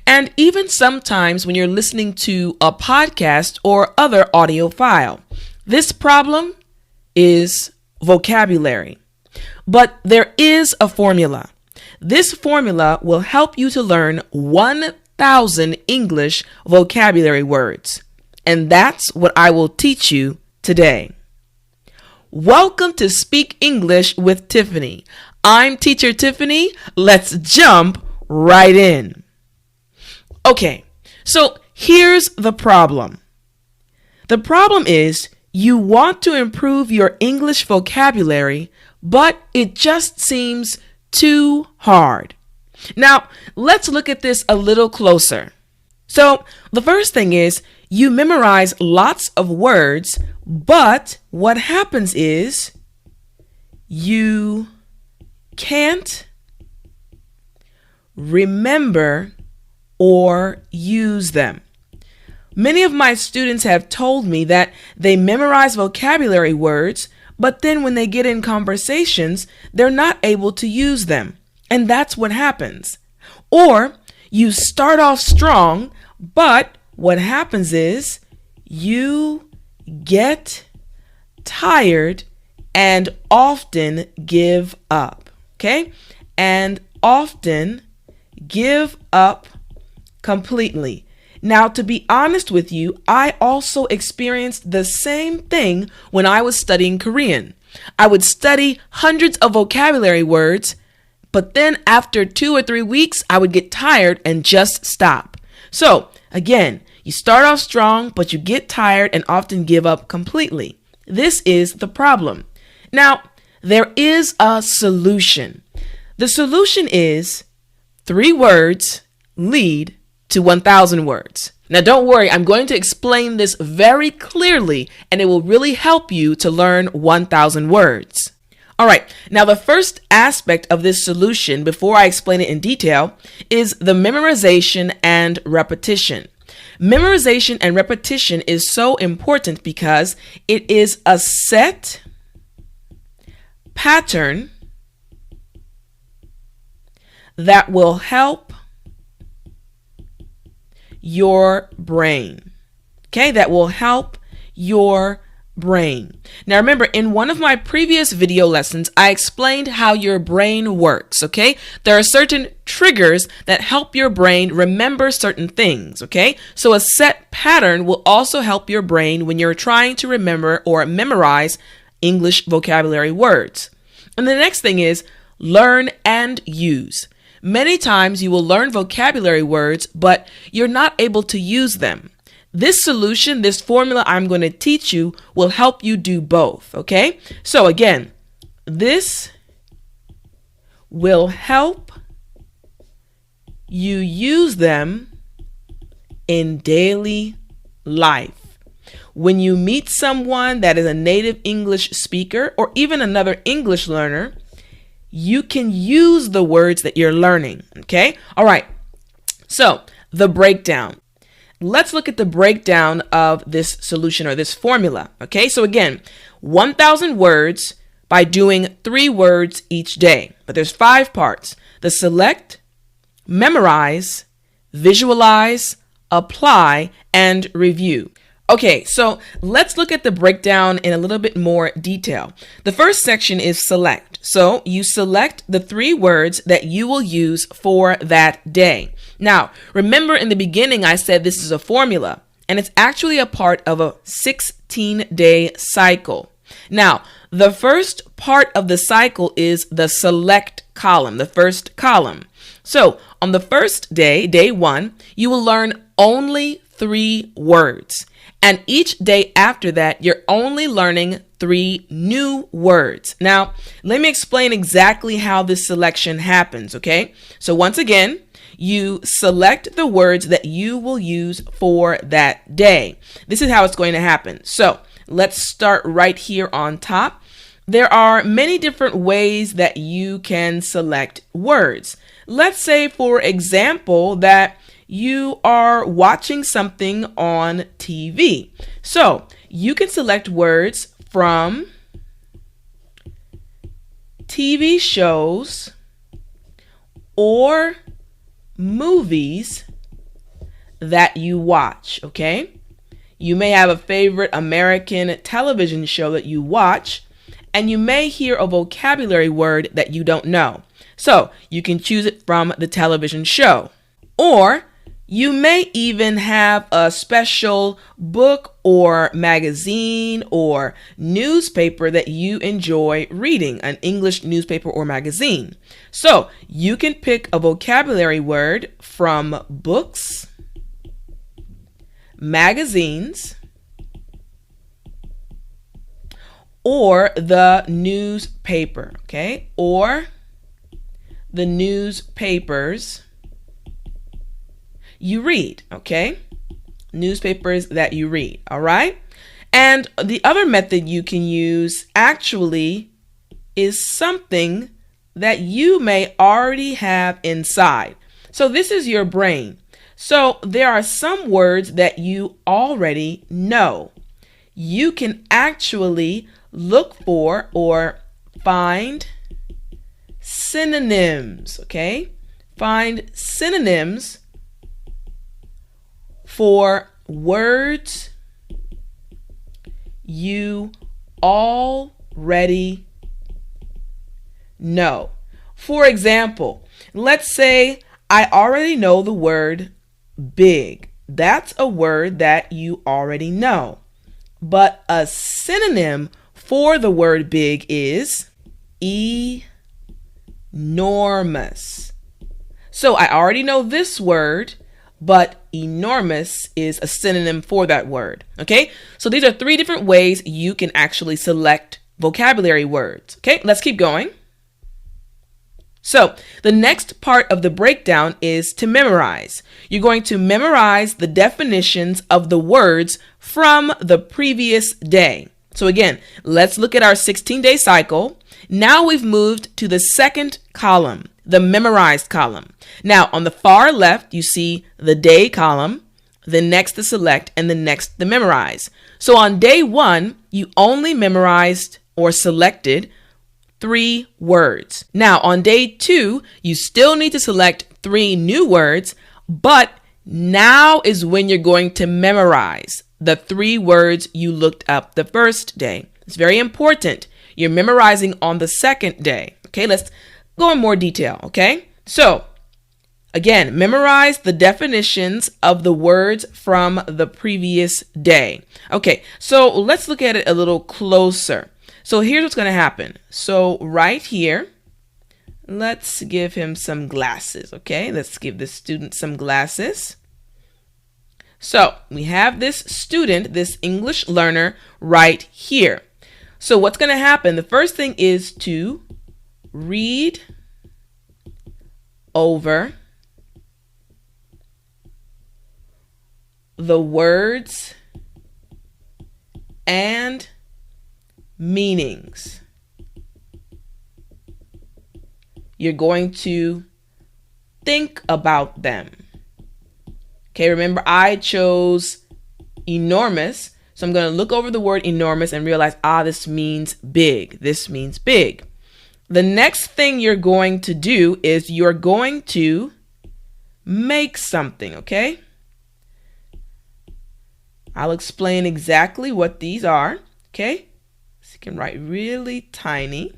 and even sometimes when you're listening to a podcast or other audio file. This problem is vocabulary. But there is a formula. This formula will help you to learn 1,000 English vocabulary words. And that's what I will teach you today. Welcome to Speak English with Tiffany. I'm Teacher Tiffany. Let's jump right in. Okay, so here's the problem. The problem is you want to improve your English vocabulary, but it just seems too hard. Now, let's look at this a little closer. So, the first thing is you memorize lots of words, but what happens is you can't remember or use them. Many of my students have told me that they memorize vocabulary words, but then when they get in conversations, they're not able to use them. And that's what happens. Or you start off strong, but what happens is you get tired and often give up. Okay? And often give up completely. Now, to be honest with you, I also experienced the same thing when I was studying Korean. I would study hundreds of vocabulary words, but then after 2 or 3 weeks, I would get tired and just stop. So, again, you start off strong, but you get tired and often give up completely. This is the problem. Now, there is a solution. The solution is 3 words lead to 1,000 words. Now don't worry, I'm going to explain this very clearly and it will really help you to learn 1,000 words. All right, now the first aspect of this solution, before I explain it in detail, is the memorization and repetition. Memorization and repetition is so important because it is a set pattern that will help your brain. Okay, that will help your brain. Now remember, in one of my previous video lessons, I explained how your brain works, okay? There are certain triggers that help your brain remember certain things, okay? So a set pattern will also help your brain when you're trying to remember or memorize English vocabulary words. And the next thing is learn and use. Many times you will learn vocabulary words, but you're not able to use them. This solution, this formula I'm going to teach you will help you do both, okay? So again, this will help you use them in daily life. When you meet someone that is a native English speaker or even another English learner, you can use the words that you're learning, okay? All right, so the breakdown. Let's look at the breakdown of this solution or this formula, okay? So again, 1,000 words by doing 3 words each day. But there's 5 parts: the select, memorize, visualize, apply, and review. Okay, so let's look at the breakdown in a little bit more detail. The first section is select. So you select the 3 words that you will use for that day. Now, remember in the beginning I said this is a formula, and it's actually a part of a 16-day cycle. Now, the first part of the cycle is the select column, the first column. So on the first day, day 1, you will learn only 3 words. And each day after that, you're only learning 3 new words. Now, let me explain exactly how this selection happens, okay? So once again, you select the words that you will use for that day. This is how it's going to happen. So let's start right here on top. There are many different ways that you can select words. Let's say, for example, that you are watching something on TV. So you can select words from TV shows or movies that you watch, okay? You may have a favorite American television show that you watch, and you may hear a vocabulary word that you don't know. So you can choose it from the television show. Or you may even have a special book or magazine or newspaper that you enjoy reading, an English newspaper or magazine. So you can pick a vocabulary word from books, magazines, or the newspaper, okay? Or the newspapers you read, okay? Newspapers that you read, all right? And the other method you can use actually is something that you may already have inside. So this is your brain. So there are some words that you already know. You can actually look for or find synonyms, okay? Find synonyms for words you already know. For example, let's say I already know the word big. That's a word that you already know. But a synonym for the word big is enormous. So I already know this word, but enormous is a synonym for that word. Okay? So these are 3 different ways you can actually select vocabulary words. Okay, let's keep going. So the next part of the breakdown is to memorize. You're going to memorize the definitions of the words from the previous day. So again, let's look at our 16-day cycle. Now we've moved to the second column, the memorized column. Now on the far left, you see the day column, the next the select, and the next the memorize. So on day 1, you only memorized or selected 3 words. Now on day 2, you still need to select 3 new words, but now is when you're going to memorize the 3 words you looked up the first day. It's very important. You're memorizing on the second day. Okay, let's go in more detail, okay? So again, memorize the definitions of the words from the previous day. Okay, so let's look at it a little closer. So here's what's going to happen. So right here, let's give him some glasses, okay? Let's give this student some glasses. So we have this student, this English learner right here. So what's going to happen? The first thing is to read over the words and meanings. You're going to think about them. Okay, remember I chose enormous, so I'm going to look over the word enormous and realize, this means big. This means big. The next thing you're going to do is you're going to make something, okay? I'll explain exactly what these are, okay? So you can write really tiny.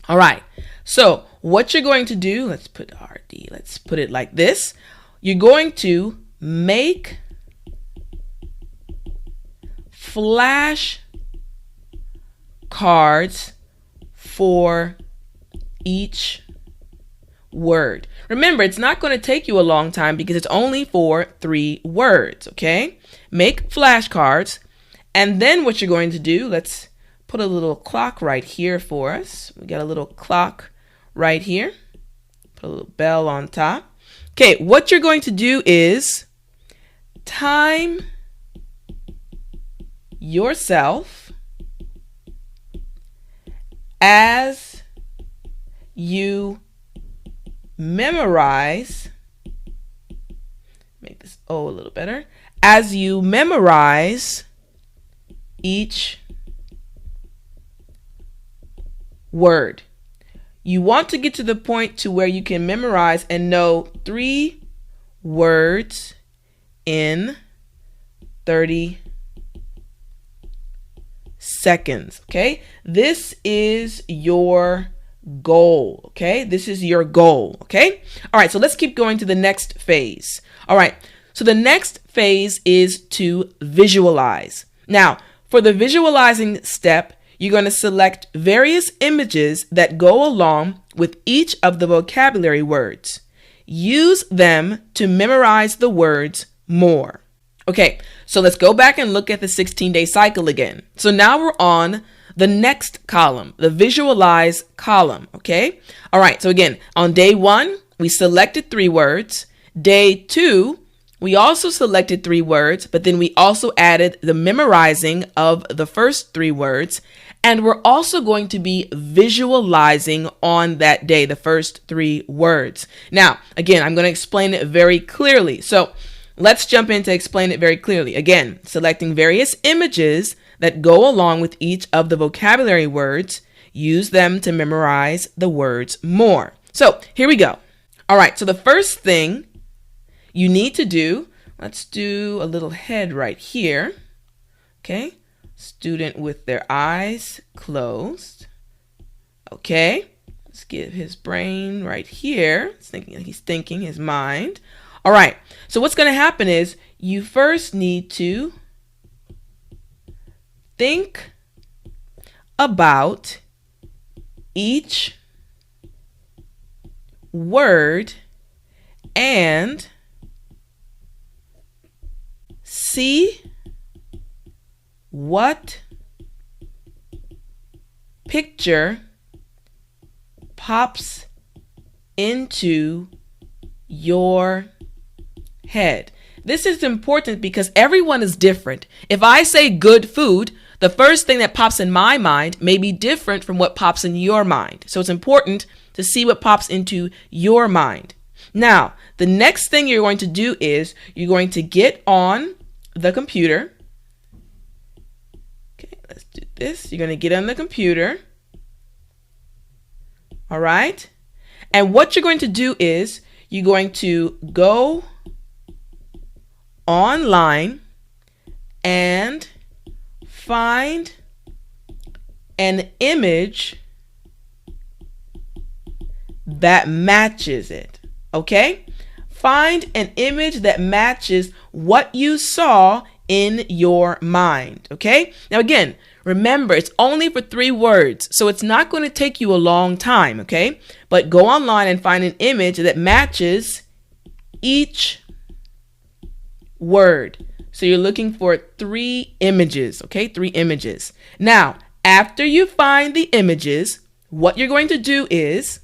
All right, so what you're going to do, let's put RD, let's put it like this. You're going to make flash cards for each word. Remember, it's not going to take you a long time because it's only for 3 words, okay? Make flashcards, and then what you're going to do, let's put a little clock right here for us. We got a little clock right here. Put a little bell on top. Okay, what you're going to do is time yourself as you memorize, make this O a little better, as you memorize each word. You want to get to the point to where you can memorize and know 3 words in 30 seconds. Okay, this is your goal. Okay, this is your goal. Okay, all right, so let's keep going to the next phase. All right, so the next phase is to visualize. Now, for the visualizing step, you're going to select various images that go along with each of the vocabulary words. Use them to memorize the words more. Okay, so let's go back and look at the 16-day cycle again. So now we're on the next column, the visualize column, okay? All right, so again, on day 1, we selected 3 words. Day 2, we also selected 3 words, but then we also added the memorizing of the first 3 words. And we're also going to be visualizing on that day, the first 3 words. Now, again, I'm going to explain it very clearly. So let's jump in to explain it very clearly. Again, selecting various images that go along with each of the vocabulary words. Use them to memorize the words more. So here we go. All right, so the first thing you need to do, let's do a little head right here. Okay. Student with their eyes closed. Okay, let's get his brain right here. He's thinking his mind. All right, so what's going to happen is you first need to think about each word and see what picture pops into your head. This is important because everyone is different. If I say good food, the first thing that pops in my mind may be different from what pops in your mind. So it's important to see what pops into your mind. Now, the next thing you're going to do is you're going to get on the computer. Let's do this. You're going to get on the computer. All right. And what you're going to do is you're going to go online and find an image that matches it. Okay? Find an image that matches what you saw in your mind. Okay? Now again, remember, it's only for 3 words, so it's not going to take you a long time. Okay? But go online and find an image that matches each word. So you're looking for 3 images. Okay? 3 images. Now, after you find the images, what you're going to do is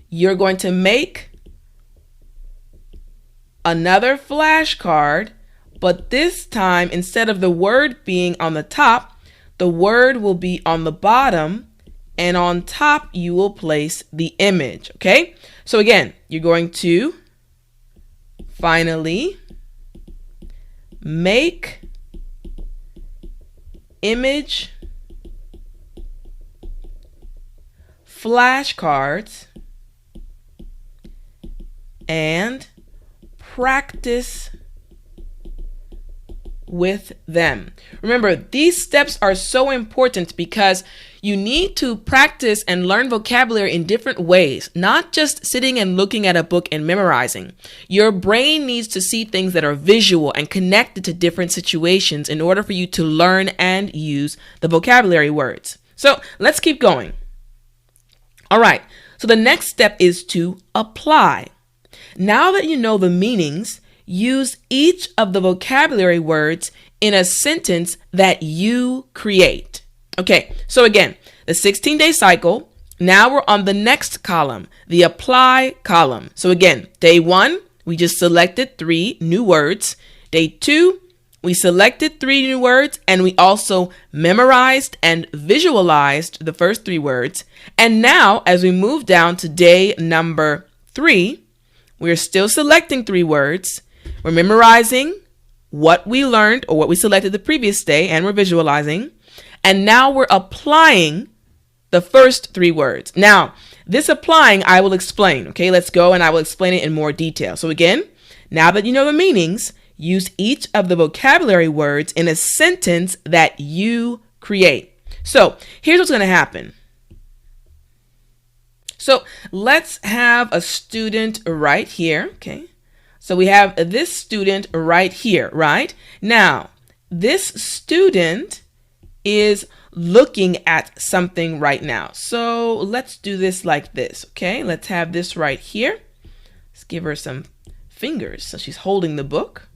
you're going to make another flashcard, but this time, instead of the word being on the top, the word will be on the bottom, and on top you will place the image. Okay? So again, you're going to finally make image flashcards and practice with them. Remember, these steps are so important because you need to practice and learn vocabulary in different ways, not just sitting and looking at a book and memorizing. Your brain needs to see things that are visual and connected to different situations in order for you to learn and use the vocabulary words. So let's keep going. All right, so the next step is to apply. Now that you know the meanings, use each of the vocabulary words in a sentence that you create. Okay, so again, the 16-day cycle. Now we're on the next column, the apply column. So again, day 1, we just selected 3 new words. Day 2, we selected 3 new words and we also memorized and visualized the first 3 words. And now as we move down to day number 3, we're still selecting 3 words. We're memorizing what we learned or what we selected the previous day, and we're visualizing. And now we're applying the first 3 words. Now, this applying I will explain. Okay, let's go and I will explain it in more detail. So again, Now that you know the meanings, use each of the vocabulary words in a sentence that you create. So here's what's going to happen. So let's have a student right here, okay? So we have this student right here, right? Now, this student is looking at something right now. So let's do this like this, okay? Let's have this right here. Let's give her some fingers. So she's holding the book.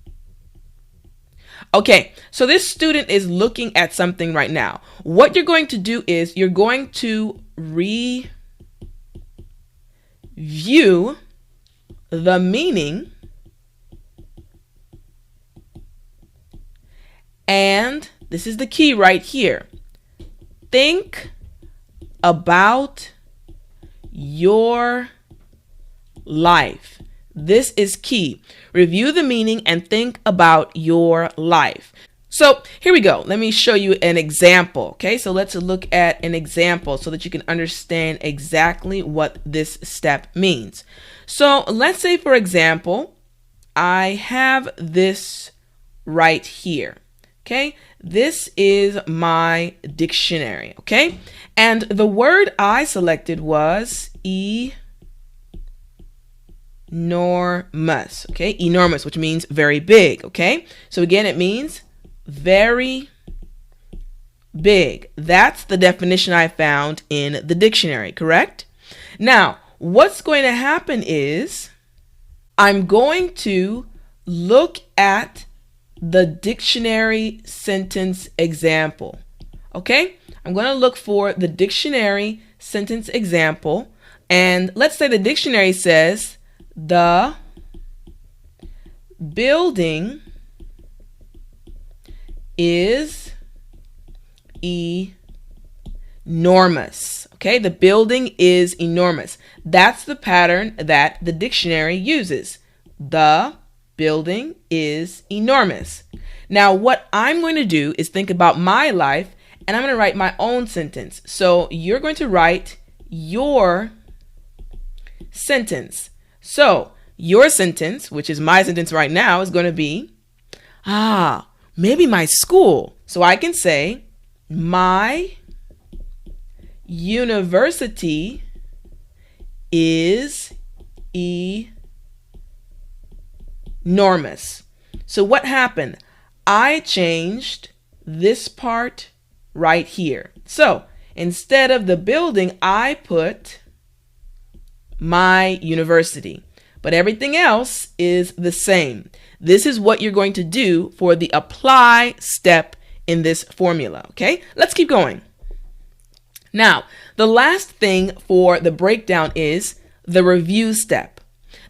Okay, so this student is looking at something right now. What you're going to do is you're going to review the meaning and this is the key right here. Think about your life. This is key. Review the meaning and think about your life. So here we go. Let me show you an example. Okay, so let's look at an example so that you can understand exactly what this step means. So let's say, for example, I have this right here. Okay, this is my dictionary. Okay, and the word I selected was enormous. Okay, enormous, which means very big. Okay, so again, it means very big. That's the definition I found in the dictionary, correct? Now, what's going to happen is I'm going to look at the dictionary sentence example. Okay, I'm going to look for the dictionary sentence example, and let's say the dictionary says the building is enormous. Okay, the building is enormous. That's the pattern that the dictionary uses. The building is enormous. Now, what I'm going to do is think about my life, and I'm going to write my own sentence. So you're going to write your sentence. So your sentence, which is my sentence right now, is going to be, maybe my school. So I can say, my university is enormous. So what happened? I changed this part right here. So instead of the building, I put my university, but everything else is the same. This is what you're going to do for the apply step in this formula. Okay, let's keep going. Now, the last thing for the breakdown is the review step.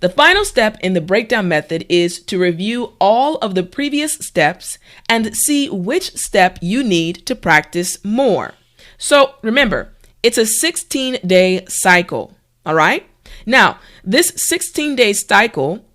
The final step in the breakdown method is to review all of the previous steps and see which step you need to practice more. So remember, it's a 16-day cycle. All right. Now, this 16-day cycle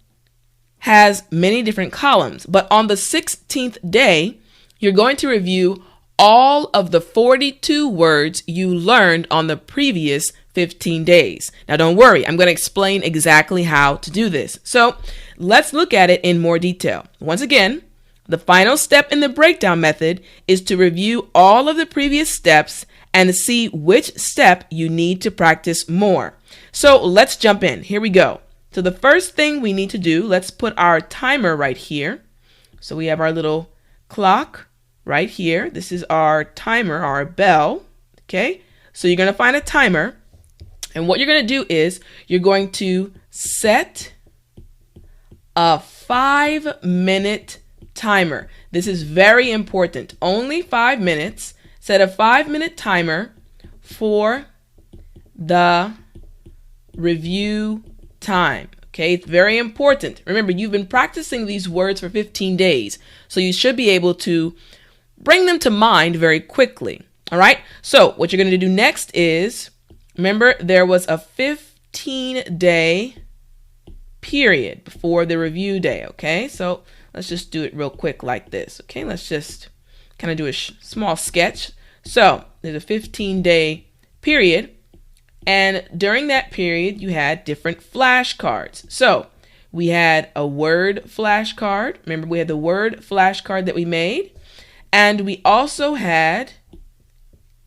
has many different columns, but on the 16th day, you're going to review all of the 42 words you learned on the previous 15 days. Now, don't worry, I'm going to explain exactly how to do this. So let's look at it in more detail. Once again, the final step in the breakdown method is to review all of the previous steps and see which step you need to practice more. So let's jump in. Here we go. So the first thing we need to do, let's put our timer right here. So we have our little clock right here. This is our timer, our bell. Okay, so you're going to find a timer. And what you're going to do is you're going to set a 5-minute timer. This is very important. Only 5 minutes. Set a 5-minute timer for the review time. Okay, it's very important. Remember, you've been practicing these words for 15 days, so you should be able to bring them to mind very quickly. All right, so what you're going to do next is, remember, there was a 15-day period before the review day. Okay, so let's just do it real quick like this. Okay, let's just kind of do a small sketch. So there's a 15-day period. And during that period, you had different flashcards. So We had a word flashcard. Remember, we had the word flashcard that we made. And we also had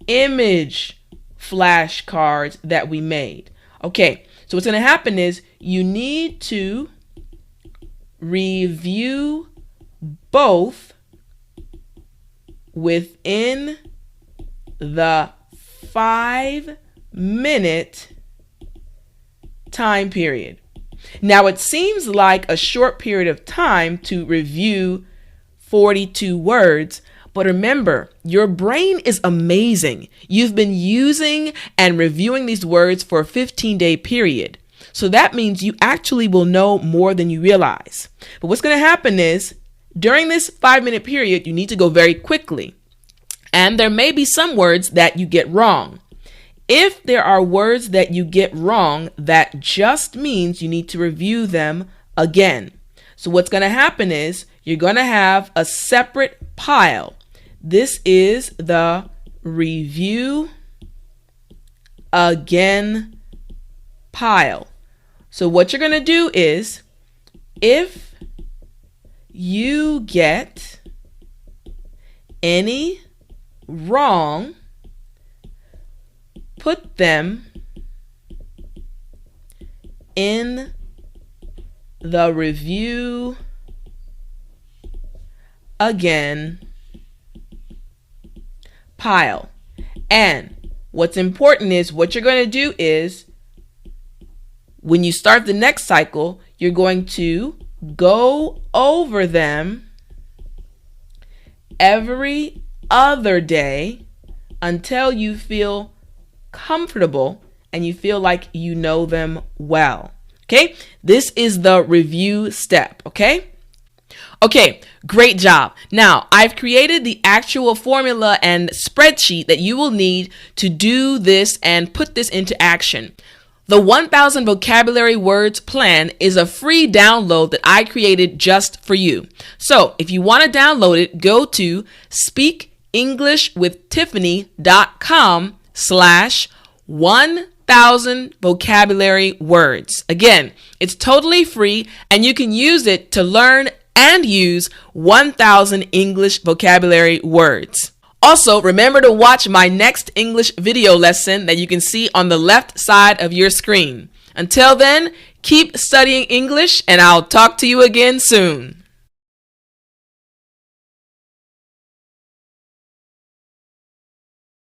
image flashcards that we made. Okay, so what's going to happen is you need to review both within the 5-minute time period. Now, it seems like a short period of time to review 42 words, but remember, your brain is amazing. You've been using and reviewing these words for a 15-day period. So that means you actually will know more than you realize. But what's going to happen is, during this 5-minute period, you need to go very quickly. And there may be some words that you get wrong. If there are words that you get wrong, that just means you need to review them again. So what's going to happen is you're going to have a separate pile. This is the review again pile. So what you're going to do is, if you get any wrong, put them in the review again pile. And what's important is what you're going to do is, when you start the next cycle, you're going to go over them every other day until you feel comfortable and you feel like you know them well. Okay, this is the review step. Okay, great job. Now, I've created the actual formula and spreadsheet that you will need to do this and put this into action. The 1000 vocabulary words plan is a free download that I created just for you. So if you want to download it, go to speakenglishwithtiffany.com/1000 vocabulary words. Again, it's totally free and you can use it to learn and use 1000 English vocabulary words. Also, remember to watch my next English video lesson that you can see on the left side of your screen. Until then, keep studying English and I'll talk to you again soon.